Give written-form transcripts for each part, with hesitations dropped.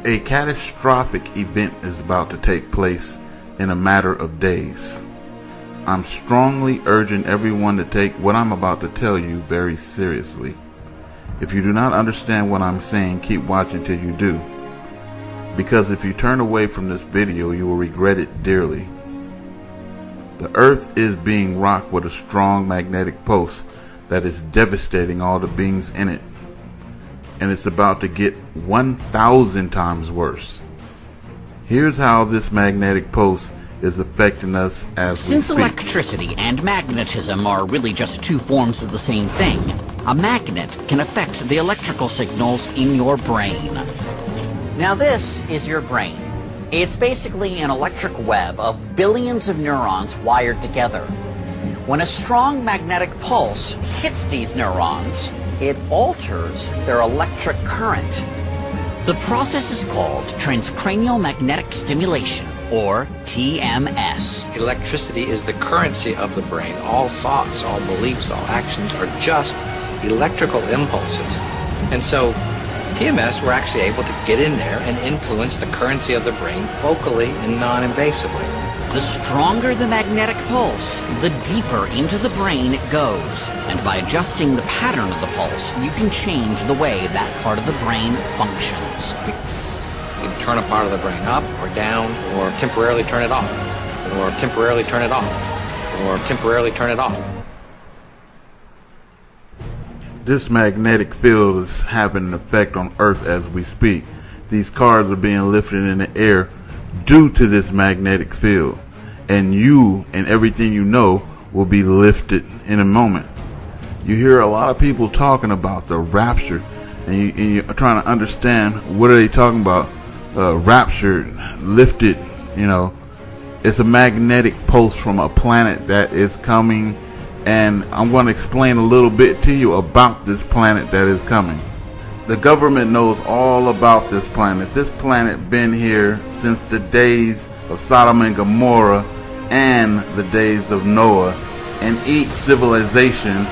A catastrophic event is about to take place in a matter of days. I'm strongly urging everyone to take what I'm about to tell you very seriously. If you do not understand what I'm saying, keep watching till you do. Because if you turn away from this video, you will regret it dearly. The Earth is being rocked with a strong magnetic pulse that is devastating all the beings in it. And it's about to get 1,000 times worse. Here's how this magnetic pulse is affecting us as we Since speak. electricity and magnetism are really just two forms of the same thing, a magnet can affect the electrical signals in your brain. Now this is your brain. It's basically an electric web of billions of neurons wired together. When a strong magnetic pulse hits these neurons, it alters their electric current. The process is called transcranial magnetic stimulation, or TMS. Electricity is the currency of the brain. All thoughts, all beliefs, all actions are just electrical impulses. And so TMS, we're actually able to get in there and influence the currency of the brain focally and non-invasively. The stronger the magnetic pulse, the deeper into the brain it goes. And by adjusting the pattern of the pulse, you can change the way that part of the brain functions. You can turn a part of the brain up or down, or temporarily turn it off, or temporarily turn it off, or temporarily turn it off. This magnetic field is having an effect on Earth as we speak. These cars are being lifted in the air due to this magnetic field. And you and everything you know will be lifted in a moment. You hear a lot of people talking about the rapture, and you're trying to understand what are they talking about. Rapture, lifted, you know. It's a magnetic pulse from a planet that is coming, and I'm going to explain a little bit to you about this planet that is coming. The government knows all about this planet. This planet been here since the days of Sodom and Gomorrah and the days of Noah, and each civilization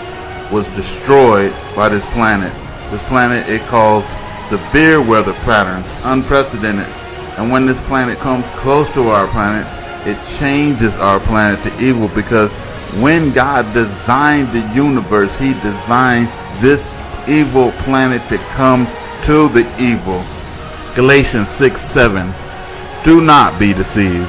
was destroyed by this planet. This planet, it caused severe weather patterns, unprecedented. And when this planet comes close to our planet, it changes our planet to evil, because when God designed the universe, He designed this evil planet to come to the evil. Galatians 6:7. Do not be deceived.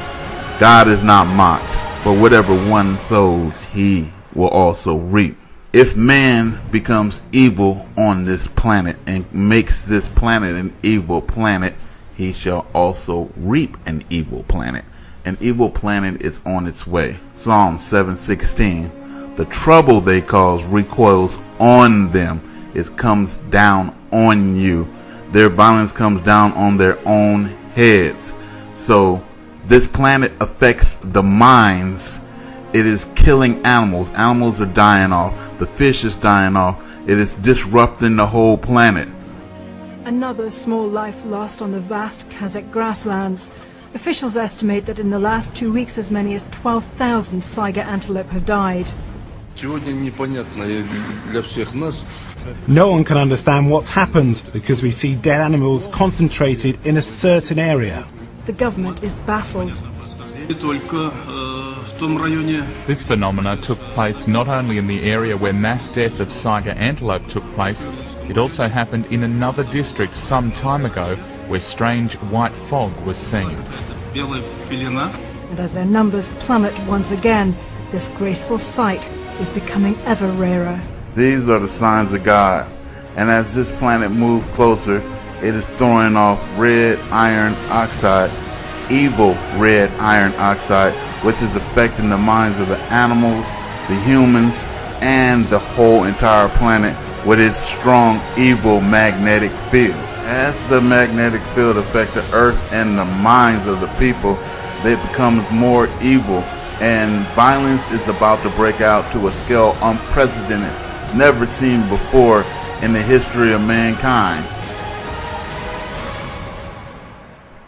God is not mocked, for whatever one sows, he will also reap. If man becomes evil on this planet and makes this planet an evil planet, he shall also reap an evil planet. An evil planet is on its way. Psalm 7:16. The trouble they cause recoils on them. It comes down on you. Their violence comes down on their own heads. So this planet affects the minds. It is killing animals. Animals are dying off. The fish is dying off. It is disrupting the whole planet. Another small life lost on the vast Kazakh grasslands. Officials estimate that in the last 2 weeks as many as 12,000 saiga antelope have died. No one can understand what's happened because we see dead animals concentrated in a certain area. The government is baffled. This phenomena took place not only in the area where mass death of saiga antelope took place, it also happened in another district some time ago where strange white fog was seen. And as their numbers plummet once again, this graceful sight is becoming ever rarer. These are the signs of God. And as this planet moves closer, it is throwing off red iron oxide, evil red iron oxide, which is affecting the minds of the animals, the humans, and the whole entire planet with its strong evil magnetic field. As the magnetic field affects the earth and the minds of the people, it becomes more evil, and violence is about to break out to a scale unprecedented, never seen before in the history of mankind.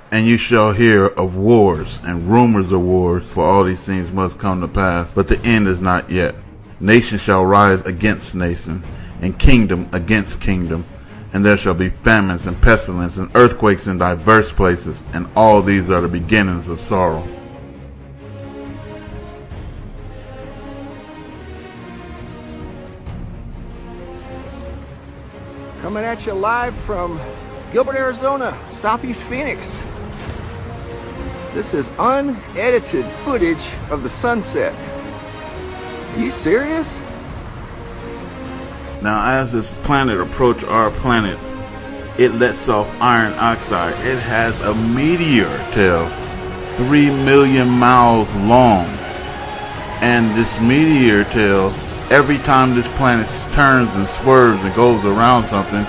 And you shall hear of wars and rumors of wars, for all these things must come to pass, but the end is not yet. Nation shall rise against nation, and kingdom against kingdom, And there shall be famines and pestilence and earthquakes in diverse places, and all these are the beginnings of sorrow. Coming at you live from Gilbert, Arizona, Southeast Phoenix. This is unedited footage of the sunset. Are you serious? Now, as this planet approaches our planet, it lets off iron oxide. It has a meteor tail 3 million miles long. And this meteor tail, every time this planet turns and swerves and goes around something,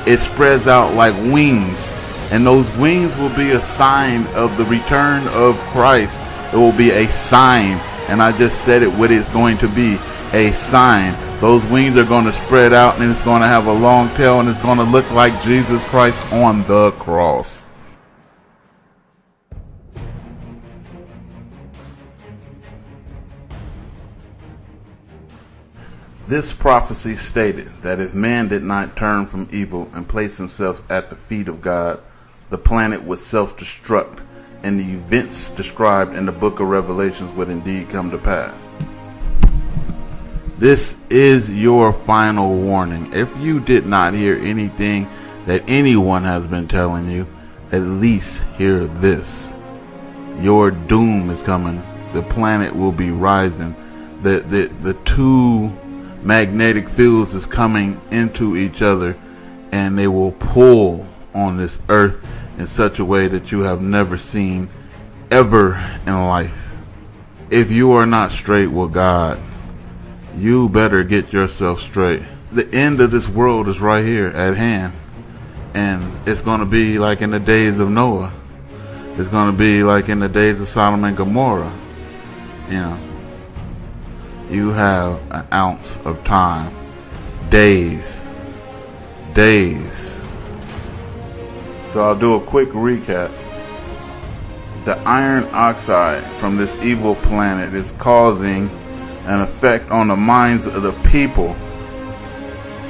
it spreads out like wings. And those wings will be a sign of the return of Christ. It will be a sign. And I just said it, what it's going to be, a sign. Those wings are going to spread out, and it's going to have a long tail, and it's going to look like Jesus Christ on the cross. This prophecy stated that if man did not turn from evil and place himself at the feet of God, the planet would self-destruct, and the events described in the book of Revelations would indeed come to pass. This is your final warning. If you did not hear anything that anyone has been telling you, at least hear this. Your doom is coming. The planet will be rising. The two magnetic fields is coming into each other, and they will pull on this earth in such a way that you have never seen ever in life. If you are not straight with God, you better get yourself straight. The end of this world is right here at hand. And it's going to be like in the days of Noah. It's going to be like in the days of Sodom and Gomorrah. You know, you have an ounce of time. Days. So I'll do a quick recap. The iron oxide from this evil planet is causing an effect on the minds of the people,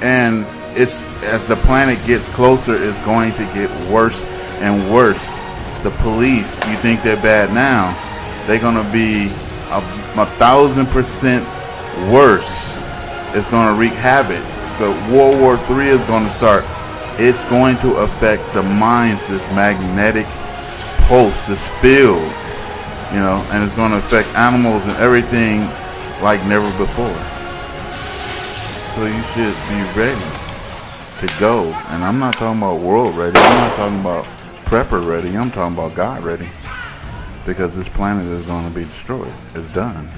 and it's, as the planet gets closer, it's going to get worse and worse. The police, you think they're bad now, they're going to be 1,000% worse. It's going to wreak havoc. The World War III is going to start. It's going to affect the minds, this magnetic pulse, this field, you know, and it's going to affect animals and everything like never before. So you should be ready to go. And I'm not talking about world ready. I'm not talking about prepper ready. I'm talking about God ready. Because this planet is going to be destroyed. It's done.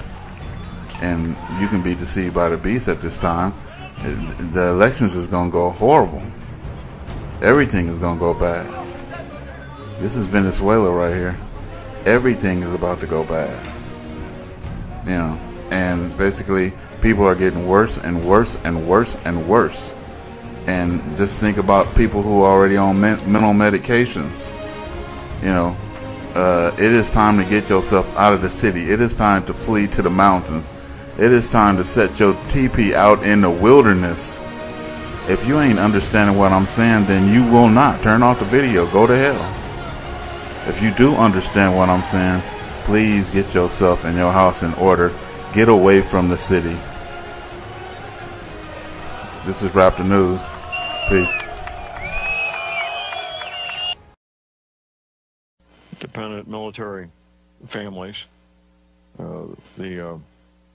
And you can be deceived by the beast at this time. The elections is going to go horrible. Everything is going to go bad. This is Venezuela right here. Everything is about to go bad. You know. And basically, people are getting worse and worse and worse and worse. And just think about people who are already on mental medications. You know, it is time to get yourself out of the city. It is time to flee to the mountains. It is time to set your teepee out in the wilderness. If you ain't understanding what I'm saying, then you will not. Turn off the video. Go to hell. If you do understand what I'm saying, please get yourself and your house in order. Get away from the city. This is Raptor News. Peace. Dependent military families, the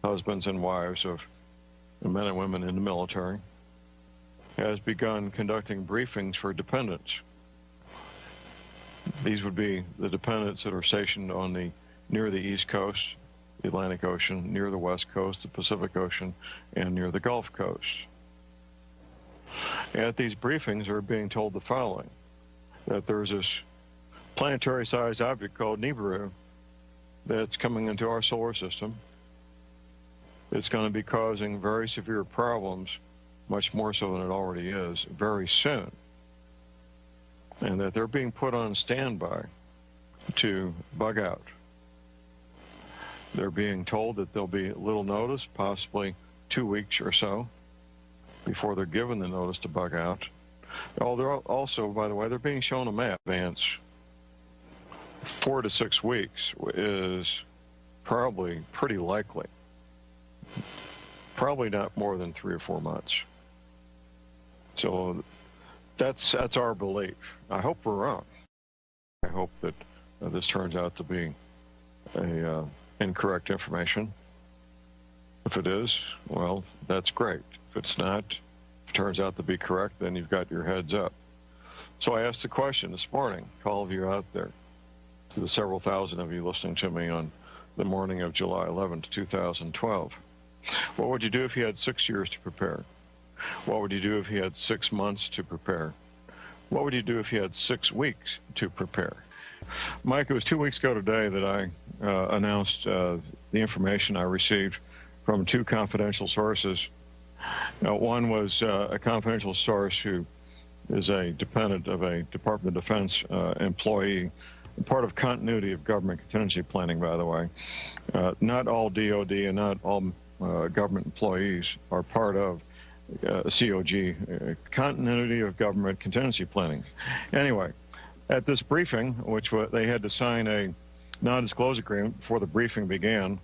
husbands and wives of the men and women in the military, has begun conducting briefings for dependents. These would be the dependents that are stationed on near the East Coast, the Atlantic Ocean, near the West Coast, the Pacific Ocean, and near the Gulf Coast. At these briefings, they're being told the following: that there's this planetary-sized object called Nibiru that's coming into our solar system. It's going to be causing very severe problems, much more so than it already is, very soon. And that they're being put on standby to bug out. They're being told that there'll be little notice, possibly 2 weeks or so, before they're given the notice to bug out. Oh, they're also, by the way, they're being shown a map. Advance 4 to 6 weeks is probably pretty likely. Probably not more than 3 or 4 months. So that's our belief. I hope we're wrong. I hope that this turns out to be incorrect information. If it is, well, that's great. If it's not, if it turns out to be correct, then you've got your heads up. So I asked the question this morning to all of you out there, to the several thousand of you listening to me on the morning of July 11th, 2012. What would you do if you had 6 years to prepare? What would you do if you had 6 months to prepare? What would you do if you had 6 weeks to prepare? Mike, it was 2 weeks ago today that I announced the information I received from 2 confidential sources. One was a confidential source who is a dependent of a Department of Defense employee, part of continuity of government contingency planning, by the way. Not all DOD and not all government employees are part of COG, continuity of government contingency planning. Anyway, at this briefing, which they had to sign a non-disclosure agreement before the briefing began,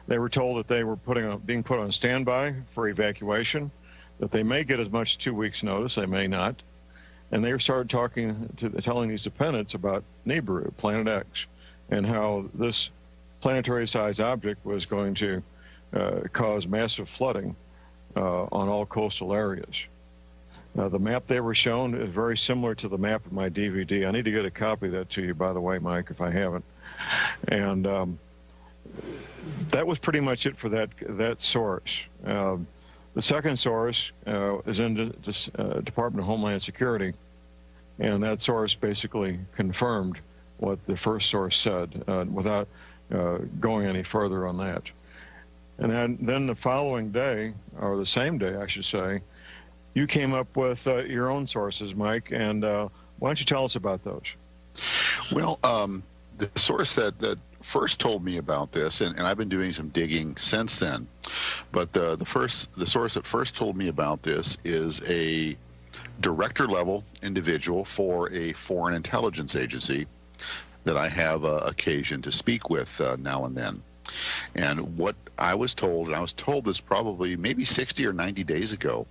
they were told that they were being put on standby for evacuation, that they may get as much as 2 weeks' notice, they may not, and they started telling these dependents about Nibiru Planet X and how this planetary-sized object was going to cause massive flooding on all coastal areas. The map they were shown is very similar to the map of my DVD. I need to get a copy of that to you, by the way, Mike, if I haven't. And that was pretty much it for that source. The second source is in the Department of Homeland Security, and that source basically confirmed what the first source said without going any further on that. And then the following day, or the same day, I should say, you came up with your own sources, Mike, and why don't you tell us about those? Well, the source that first told me about this, and I've been doing some digging since then, but the source that first told me about this is a director-level individual for a foreign intelligence agency that I have occasion to speak with now and then. And what I was told, and I was told this probably maybe 60 or 90 days ago,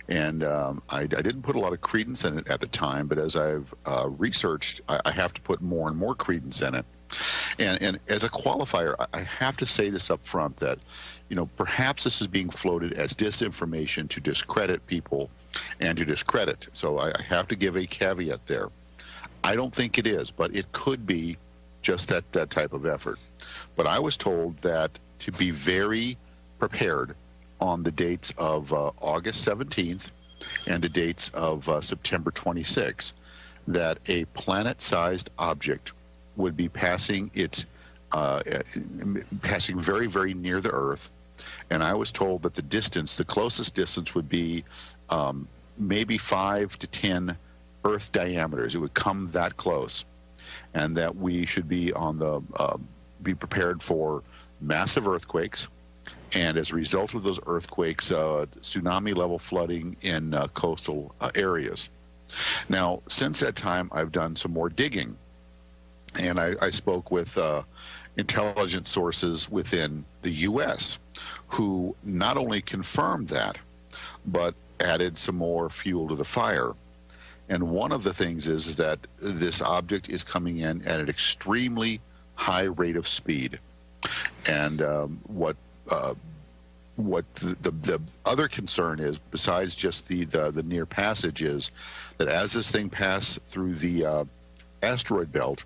and I didn't put a lot of credence in it at the time, but as I've researched, I have to put more and more credence in it. And as a qualifier, I have to say this up front, that, you know, perhaps this is being floated as disinformation to discredit people and to discredit. So I have to give a caveat there. I don't think it is, but it could be just that type of effort. But I was told that to be very prepared on the dates of August 17th and the dates of September 26th, that a planet-sized object would be passing passing very, very near the Earth. And I was told that the closest distance would be maybe 5 to 10 Earth diameters. It would come that close, and that we should be be prepared for massive earthquakes, and as a result of those earthquakes, tsunami-level flooding in coastal areas. Now, since that time, I've done some more digging, and I spoke with intelligence sources within the U.S. who not only confirmed that, but added some more fuel to the fire. And one of the things is that this object is coming in at an extremely high rate of speed. And what the other concern is, besides just the near passage, is that as this thing passes through the asteroid belt,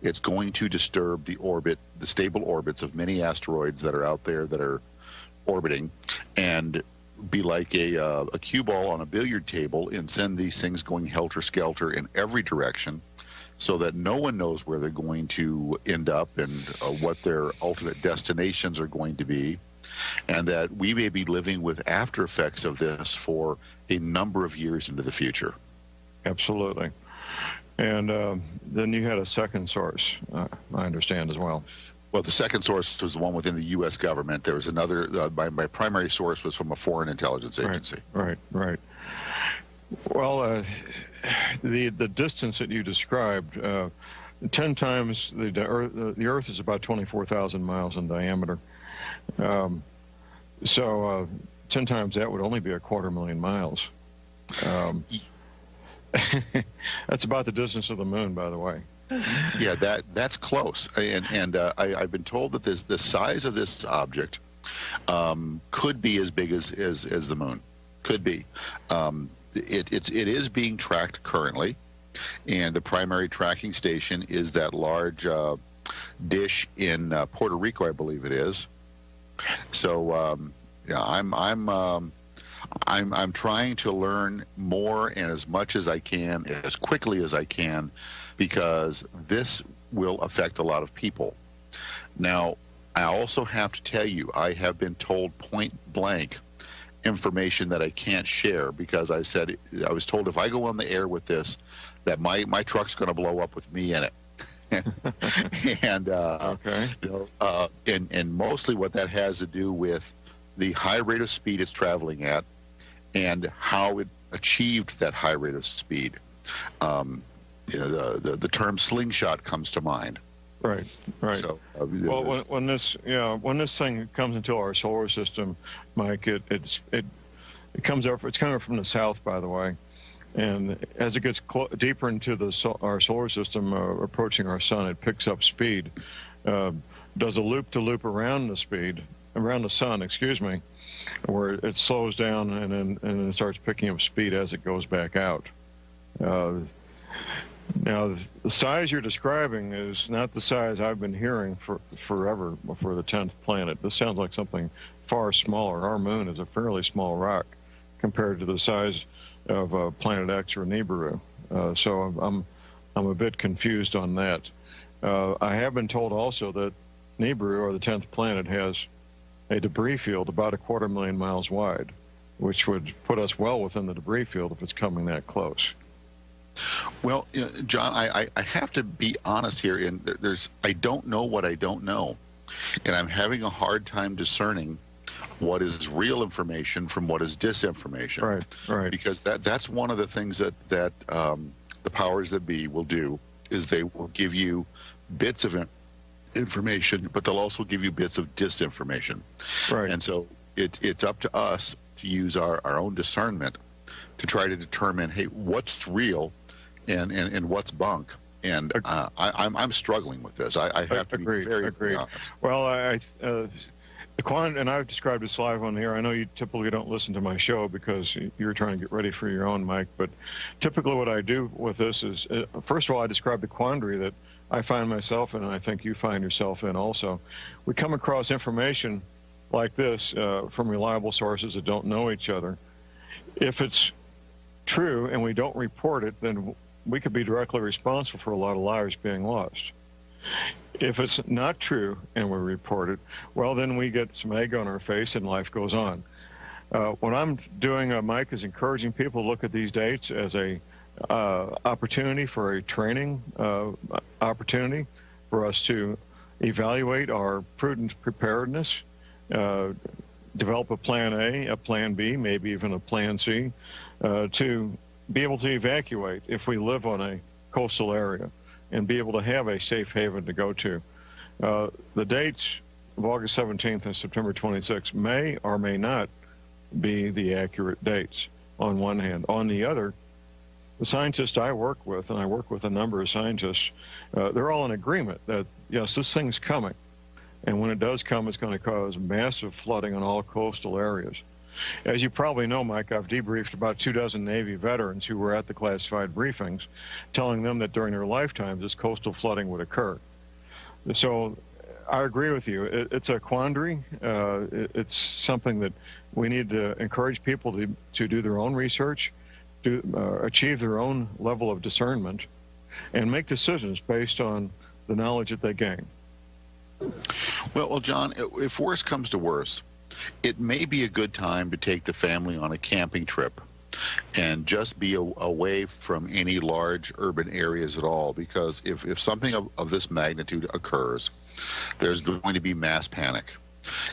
it's going to disturb the stable orbits of many asteroids that are out there that are orbiting, and be like a cue ball on a billiard table and send these things going helter-skelter in every direction, so that no one knows where they're going to end up and what their ultimate destinations are going to be, and that we may be living with after effects of this for a number of years into the future. Absolutely. And then you had a second source, I understand, as well. Well, the second source was the one within the U.S. government. There was another, my primary source was from a foreign intelligence agency. Right. Well, the distance that you described, 10 times the Earth is about 24,000 miles in diameter. So 10 times that would only be 250,000 miles. That's about the distance of the moon, by the way. Yeah, that's close. And I've been told that the size of this object could be as big as the moon. Could be. It is being tracked currently, and the primary tracking station is that large dish in Puerto Rico, I believe it is. So yeah, I'm trying to learn more and as much as I can, as quickly as I can, because this will affect a lot of people. Now, I also have to tell you, I have been told point blank information that I can't share, because I was told if I go on the air with this, that my truck's going to blow up with me in it. And okay. And mostly what that has to do with the high rate of speed it's traveling at and how it achieved that high rate of speed. The term slingshot comes to mind. Right. So, well, when this thing comes into our solar system, Mike, it comes up. It's coming from the south, by the way, and as it gets deeper into our solar system, approaching our sun, it picks up speed. Does a loop-to-loop around the sun, excuse me, where it slows down and then starts picking up speed as it goes back out. Now, the size you're describing is not the size I've been hearing forever for the 10th planet. This sounds like something far smaller. Our moon is a fairly small rock compared to the size of Planet X or Nibiru. So I'm a bit confused on that. I have been told also that Nibiru, or the 10th planet, has a debris field about 250,000 miles wide, which would put us well within the debris field if it's coming that close. Well, John, I have to be honest here. I don't know what I don't know, and I'm having a hard time discerning what is real information from what is disinformation. Right. Because that's one of the things that the powers that be will do, is they will give you bits of information, but they'll also give you bits of disinformation. Right. And so it's up to us to use our own discernment to try to determine, hey, what's real and what's bunk. And I'm struggling with this. I have to be very honest. Well, and I've described this live on the air. I know you typically don't listen to my show because you're trying to get ready for your own, Mike. But typically what I do with this is, first of all, I describe the quandary that I find myself in, and I think you find yourself in also. We come across information like this from reliable sources that don't know each other. If it's true and we don't report it, then we could be directly responsible for a lot of lives being lost. If it's not true and we report it, well, then we get some egg on our face and life goes on. What I'm doing, Mike, is encouraging people to look at these dates as a opportunity for a training opportunity for us to evaluate our prudent preparedness, develop a plan A, a plan B, maybe even a plan C, to be able to evacuate if we live on a coastal area and be able to have a safe haven to go to. The dates of August 17th and September 26th may or may not be the accurate dates on one hand. On the other, the scientists I work with, and I work with a number of scientists, they're all in agreement that, yes, this thing's coming. And when it does come, it's going to cause massive flooding on all coastal areas. As you probably know, Mike, I've debriefed about 24 Navy veterans who were at the classified briefings, telling them that during their lifetimes this coastal flooding would occur. So I agree with you. It's a quandary. It's something that we need to encourage people to do their own research, to achieve their own level of discernment, and make decisions based on the knowledge that they gain. Well, John, if worse comes to worse, it may be a good time to take the family on a camping trip and just be away from any large urban areas at all, because if something of this magnitude occurs, there's going to be mass panic.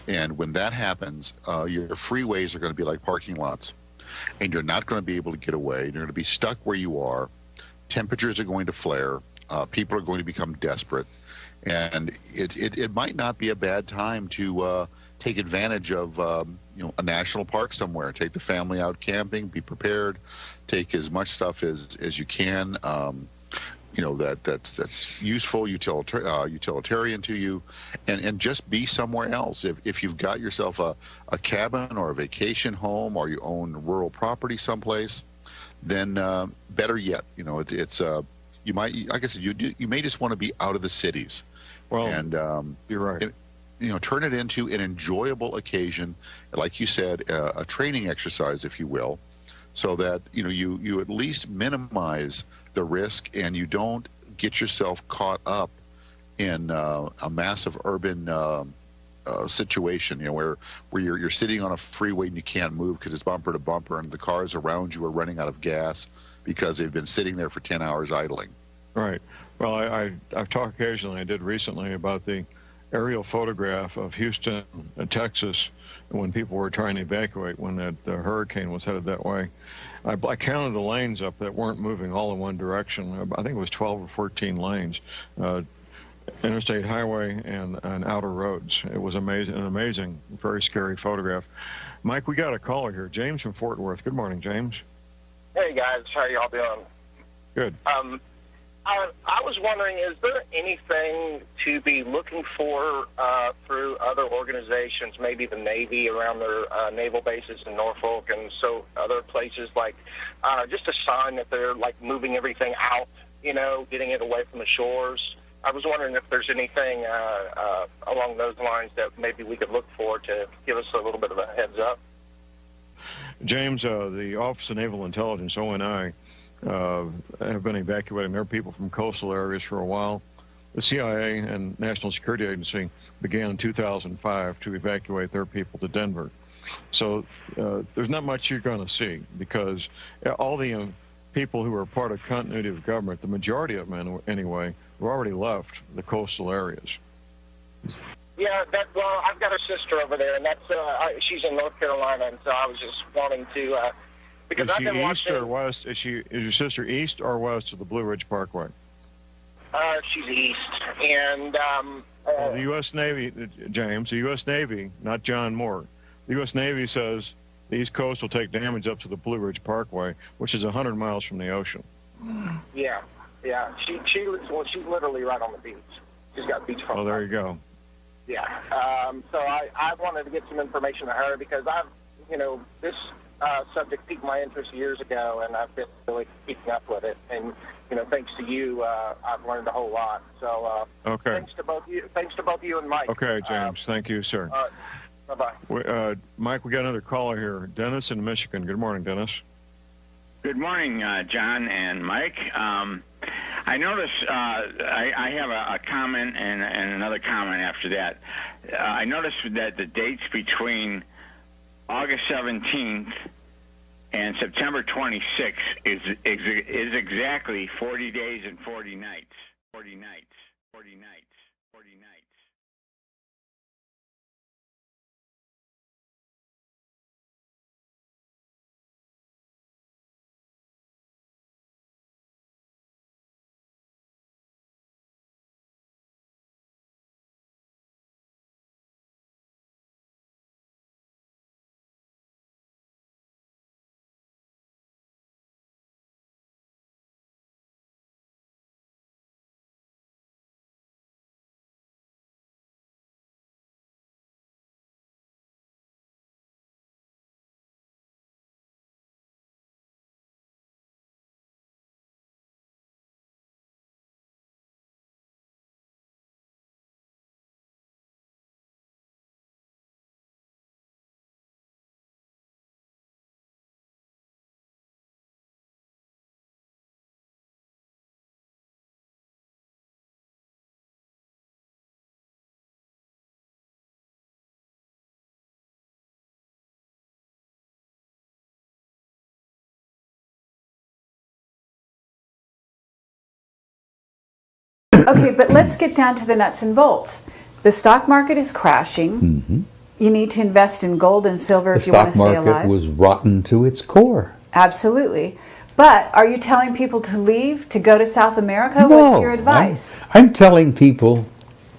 And when that happens, your freeways are going to be like parking lots. and you're not going to be able to get away. You're going to be stuck where you are. Temperatures are going to flare. People are going to become desperate, and it might not be a bad time to take advantage of a national park somewhere. Take the family out camping. Be prepared. Take as much stuff as you can. That's useful, utilitarian to you, and just be somewhere else. If you've got yourself a cabin or a vacation home, or you own rural property someplace, then better yet, you might, I guess you may just want to be out of the cities. Well, and you're right. Turn it into an enjoyable occasion, like you said, a training exercise, if you will, so that you at least minimize the risk and you don't get yourself caught up in a massive urban situation, where you're sitting on a freeway and you can't move because it's bumper to bumper, and the cars around you are running out of gas because they've been sitting there for 10 hours idling. Right. Well, I've talked occasionally, I did recently, about the aerial photograph of Houston, Texas, when people were trying to evacuate when the hurricane was headed that way. I counted the lanes up that weren't moving all in one direction. I think it was 12 or 14 lanes, interstate highway and outer roads. It was amazing, an amazing, very scary photograph. Mike, we got a caller here, James from Fort Worth. Good morning, James. Hey guys, how y'all doing? Good. I was wondering, is there anything to be looking for through other organizations, maybe the Navy around their naval bases in Norfolk and so other places, like just a sign that they're like moving everything out, getting it away from the shores? I was wondering if there's anything along those lines that maybe we could look for to give us a little bit of a heads up. James, the Office of Naval Intelligence, ONI, have been evacuating their people from coastal areas for a while. The CIA and National Security Agency began in 2005 to evacuate their people to Denver. So there's not much you're going to see, because all the people who are part of continuity of government, the majority of them anyway, have already left the coastal areas. Yeah, well, I've got a sister over there, and she's in North Carolina, and so I was just wanting to, because I've been watching. East or west? Is your sister east or west of the Blue Ridge Parkway? She's east, and the U.S. Navy, James, the U.S. Navy, not John Moore. The U.S. Navy says the East Coast will take damage up to the Blue Ridge Parkway, which is 100 miles from the ocean. Yeah. She's literally right on the beach. She's got beachfront. Oh, there you go. Yeah. So I wanted to get some information to her, because this subject piqued my interest years ago, and I've been really keeping up with it. And thanks to you, I've learned a whole lot. So okay. Thanks to both of you and Mike. Okay, James. Thank you, sir. All right. Bye-bye. Mike, we got another caller here. Dennis in Michigan. Good morning, Dennis. Good morning, John and Mike. I noticed I have a comment and another comment after that. I noticed that the dates between August 17th and September 26th is exactly 40 days and 40 nights. 40 nights. 40 nights. 40 nights. Okay, but let's get down to the nuts and bolts. The stock market is crashing. You need to invest in gold and silver The if you want to stock stay market alive. was rotten to its core. Absolutely. But are you telling people to leave, to go to South America? What's your advice? I'm telling people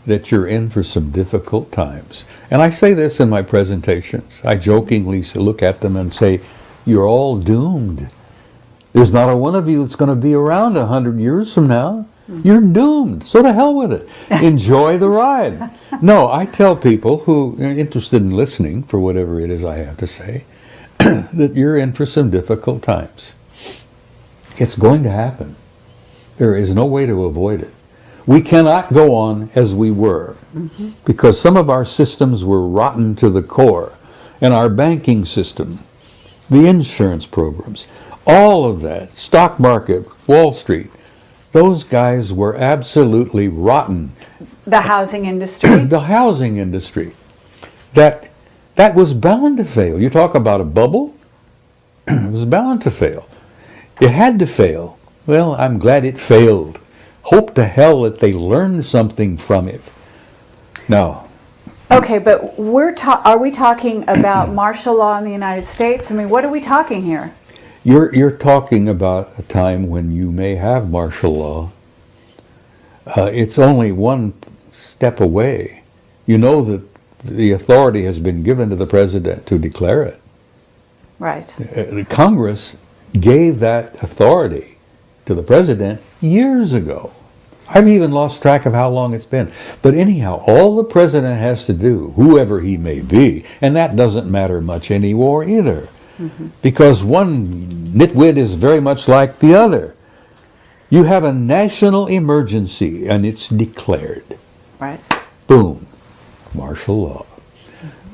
that you're in for some difficult times. And I say this in my presentations. I jokingly look at them and say, you're all doomed. There's not a one of you that's going to be around 100 years from now. You're doomed. So to hell with it. Enjoy the ride. No, I tell people who are interested in listening for whatever it is I have to say, that you're in for some difficult times. It's going to happen. There is no way to avoid it. We cannot go on as we were, because some of our systems were rotten to the core, and our banking system, the insurance programs, all of that, stock market, Wall Street, those guys were absolutely rotten. The housing industry? The housing industry. That was bound to fail. You talk about a bubble, it was bound to fail. It had to fail. Well, I'm glad it failed. Hope to hell that they learned something from it. Now. Okay, but are we talking about martial law in the United States? I mean, what are we talking here? You're talking about a time when you may have martial law. It's only one step away. You know that the authority has been given to the president to declare it. Right. The Congress gave that authority to the president years ago. I've even lost track of how long it's been. But anyhow, all the president has to do, whoever he may be, and that doesn't matter much anymore either, because one nitwit is very much like the other. You have a national emergency, and it's declared. Right. Boom. Martial law.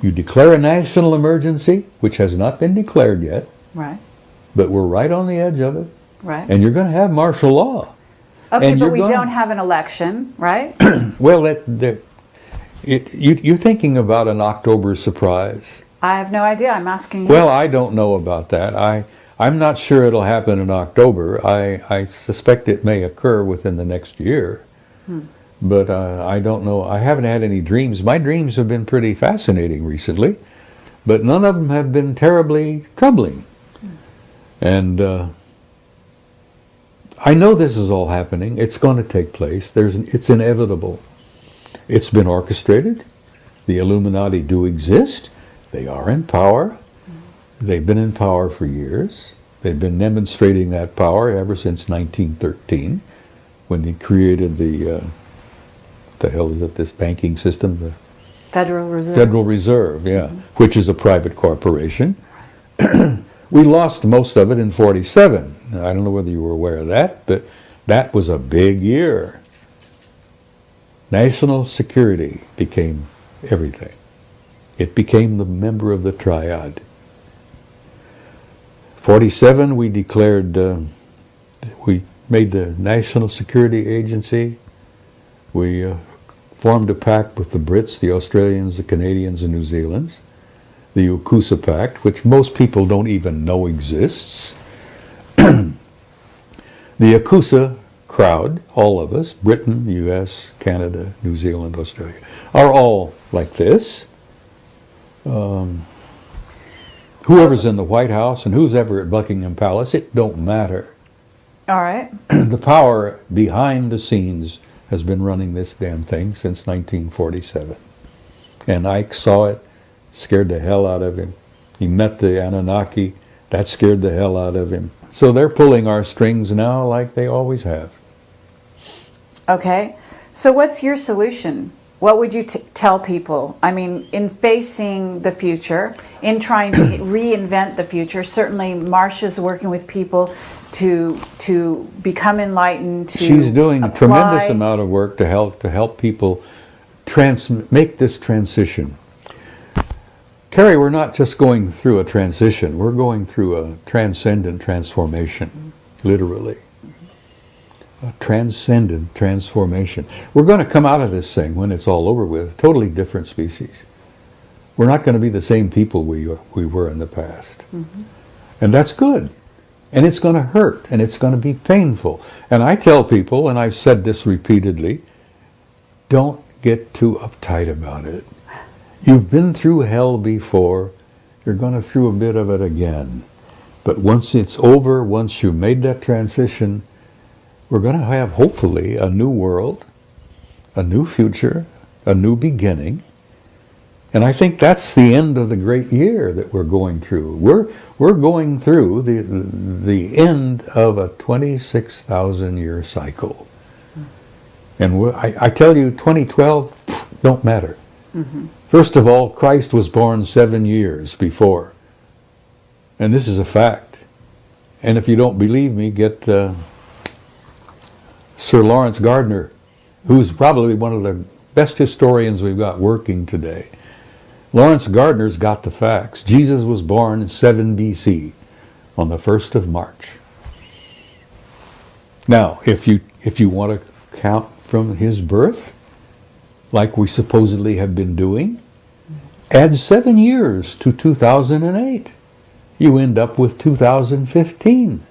You declare a national emergency, which has not been declared yet. Right. But we're right on the edge of it. Right. And you're going to have martial law. Okay, but we don't have an election, right? Well, you're thinking about an October surprise. I have no idea. I'm asking you. Well, I don't know about that. I'm not sure it'll happen in October. I suspect it may occur within the next year. But I don't know. I haven't had any dreams. My dreams have been pretty fascinating recently, but none of them have been terribly troubling. And I know this is all happening. It's going to take place. It's inevitable. It's been orchestrated. The Illuminati do exist. They are in power. They've been in power for years. They've been demonstrating that power ever since 1913, when they created the hell is it, this banking system? The Federal Reserve. Federal Reserve, yeah, which is a private corporation. We lost most of it in 47. I don't know whether you were aware of that, but that was a big year. National security became everything. It became the member of the triad. 47, we declared, we made the National Security Agency. We formed a pact with the Brits, the Australians, the Canadians, and New Zealanders. The UKUSA Pact, which most people don't even know exists. The UKUSA crowd, all of us, Britain, US, Canada, New Zealand, Australia, are all like this. Whoever's in the White House and who's ever at Buckingham Palace, it don't matter. All right. The power behind the scenes has been running this damn thing since 1947. And Ike saw it, scared the hell out of him. He met the Anunnaki, that scared the hell out of him. So they're pulling our strings now like they always have. Okay. So what's your solution? What would you tell people? I mean, in facing the future, in trying to reinvent the future, certainly Marsha's working with people to become enlightened, to She's doing apply. a tremendous amount of work to help people make this transition. Carrie, we're not just going through a transition, we're going through a transcendent transformation, literally. A transcendent transformation. We're going to come out of this thing when it's all over with, totally different species. We're not going to be the same people we were in the past. And that's good. And it's going to hurt, and it's going to be painful. And I tell people, and I've said this repeatedly, don't get too uptight about it. You've been through hell before. You're going to through a bit of it again. But once it's over, once you made that transition, we're going to have, hopefully, a new world, a new future, a new beginning. And I think that's the end of the great year that we're going through. We're going through the end of a 26,000-year cycle. And I tell you, 2012 don't matter. Mm-hmm. First of all, Christ was born 7 years before. And this is a fact. And if you don't believe me, get Sir Lawrence Gardner, who's probably one of the best historians we've got working today. Lawrence Gardner's got the facts. Jesus was born in 7 BC on the 1st of March. Now, if you want to count from his birth, like we supposedly have been doing, add 7 years to 2008. You end up with 2015.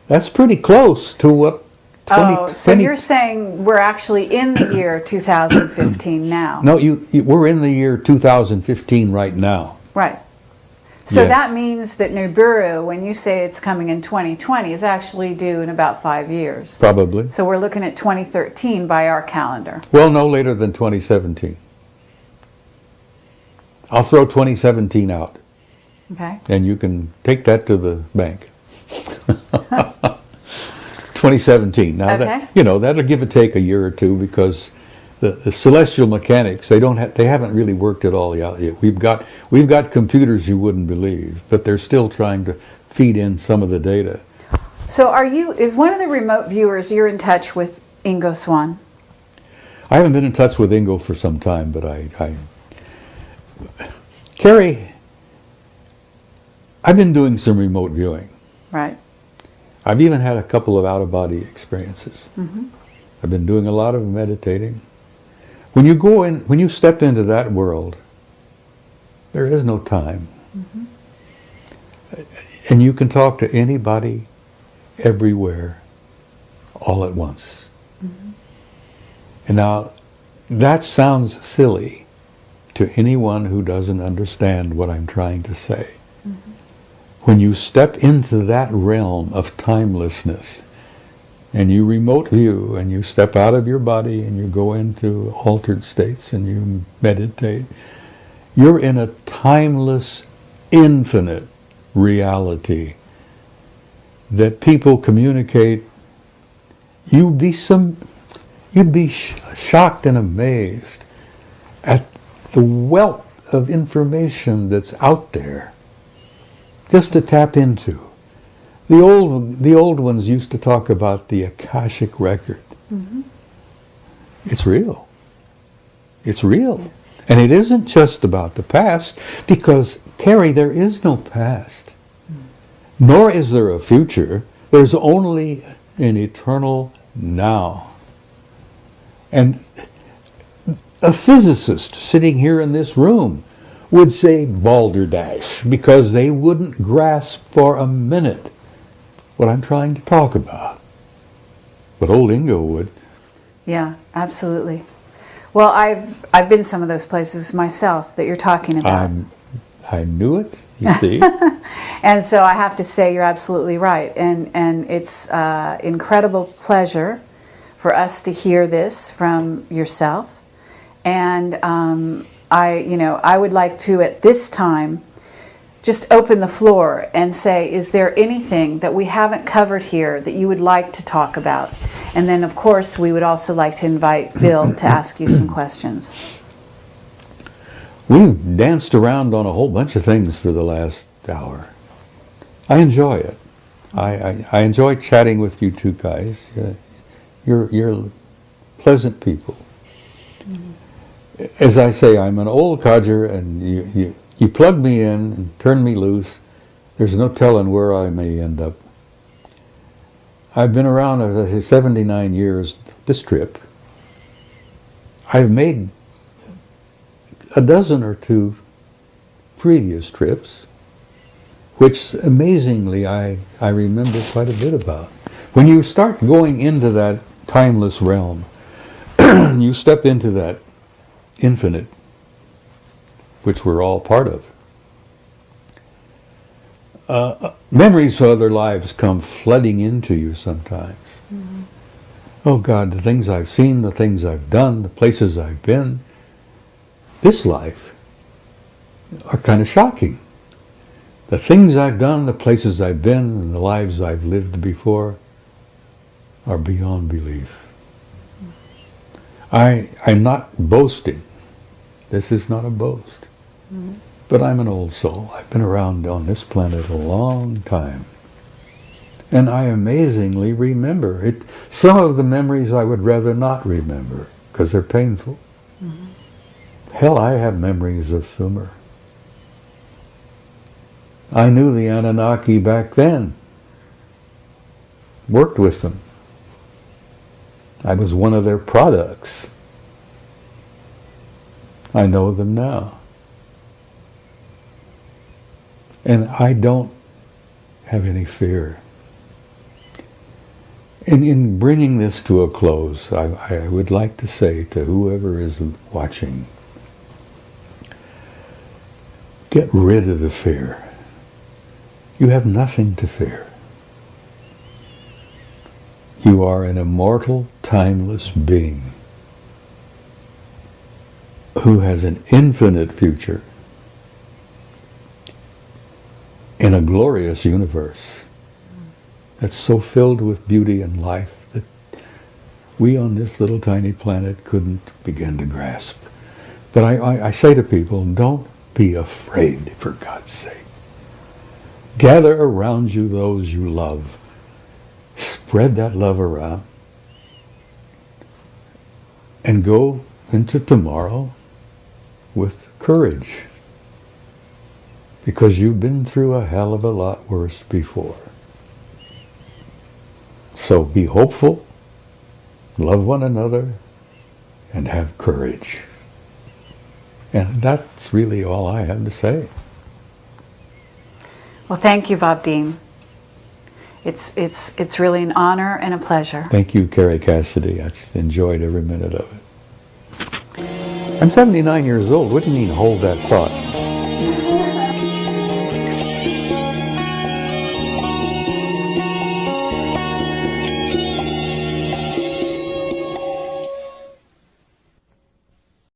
That's pretty close to what 2020... so you're saying we're actually in the year 2015 now? No, we're in the year 2015 right now. Right. So Yes. that means that Nibiru, when you say it's coming in 2020, is actually due in about 5 years. Probably. So we're looking at 2013 by our calendar. Well, no later than 2017. I'll throw 2017 out. Okay. And you can take that to the bank. 2017. Now Okay. that'll give or take a year or two, because the celestial mechanics, they haven't really worked it all out yet. We've got computers you wouldn't believe, but they're still trying to feed in some of the data. So is one of the remote viewers, you're in touch with Ingo Swann? I haven't been in touch with Ingo for some time, but Carrie, I've been doing some remote viewing. Right. I've even had a couple of out-of-body experiences. Mm-hmm. I've been doing a lot of meditating. When you step into that world, there is no time. Mm-hmm. And you can talk to anybody, everywhere, all at once. Mm-hmm. And now, that sounds silly to anyone who doesn't understand what I'm trying to say. Mm-hmm. When you step into that realm of timelessness, and you remote view, and you step out of your body, and you go into altered states, and you meditate, you're in a timeless, infinite reality that people communicate. You'd be shocked and amazed at the wealth of information that's out there just to tap into. The old ones used to talk about the Akashic record. Mm-hmm. It's real. It's real. And it isn't just about the past, because, Carrie, there is no past. Nor is there a future. There's only an eternal now. And a physicist sitting here in this room would say balderdash, because they wouldn't grasp for a minute what I'm trying to talk about. But old Ingo would. Yeah, absolutely. Well, I've been some of those places myself that you're talking about. I knew it, you see. And so I have to say you're absolutely right. And it's incredible pleasure for us to hear this from yourself. And I would like to, at this time, just open the floor and say, is there anything that we haven't covered here that you would like to talk about? And then, of course, we would also like to invite Bill to ask you some questions. We've danced around on a whole bunch of things for the last hour. I enjoy it. I enjoy chatting with you two guys. You're pleasant people. Mm-hmm. As I say, I'm an old codger, and you plug me in and turn me loose. There's no telling where I may end up. I've been around 79 years this trip. I've made a dozen or two previous trips, which amazingly I remember quite a bit about. When you start going into that timeless realm, you step into that infinite, which we're all part of. Memories of other lives come flooding into you sometimes. Mm-hmm. Oh God, the things I've seen, the things I've done, the places I've been, this life are kind of shocking. The things I've done, the places I've been, and the lives I've lived before are beyond belief. I'm not boasting. This is not a boast. Mm-hmm. But I'm an old soul. I've been around on this planet a long time. And I amazingly remember it. Some of the memories I would rather not remember because they're painful. Mm-hmm. Hell, I have memories of Sumer. I knew the Anunnaki back then. Worked with them. I was one of their products. I know them now. And I don't have any fear. And in bringing this to a close, I would like to say to whoever is watching, get rid of the fear. You have nothing to fear. You are an immortal, timeless being who has an infinite future in a glorious universe that's so filled with beauty and life that we on this little tiny planet couldn't begin to grasp. But I say to people, don't be afraid, for God's sake. Gather around you those you love. Spread that love around. And go into tomorrow with courage. Because you've been through a hell of a lot worse before. So be hopeful, love one another, and have courage. And that's really all I have to say. Well, thank you, Bob Dean. It's really an honor and a pleasure. Thank you, Carrie Cassidy. I enjoyed every minute of it. I'm 79 years old. What do you mean, hold that thought?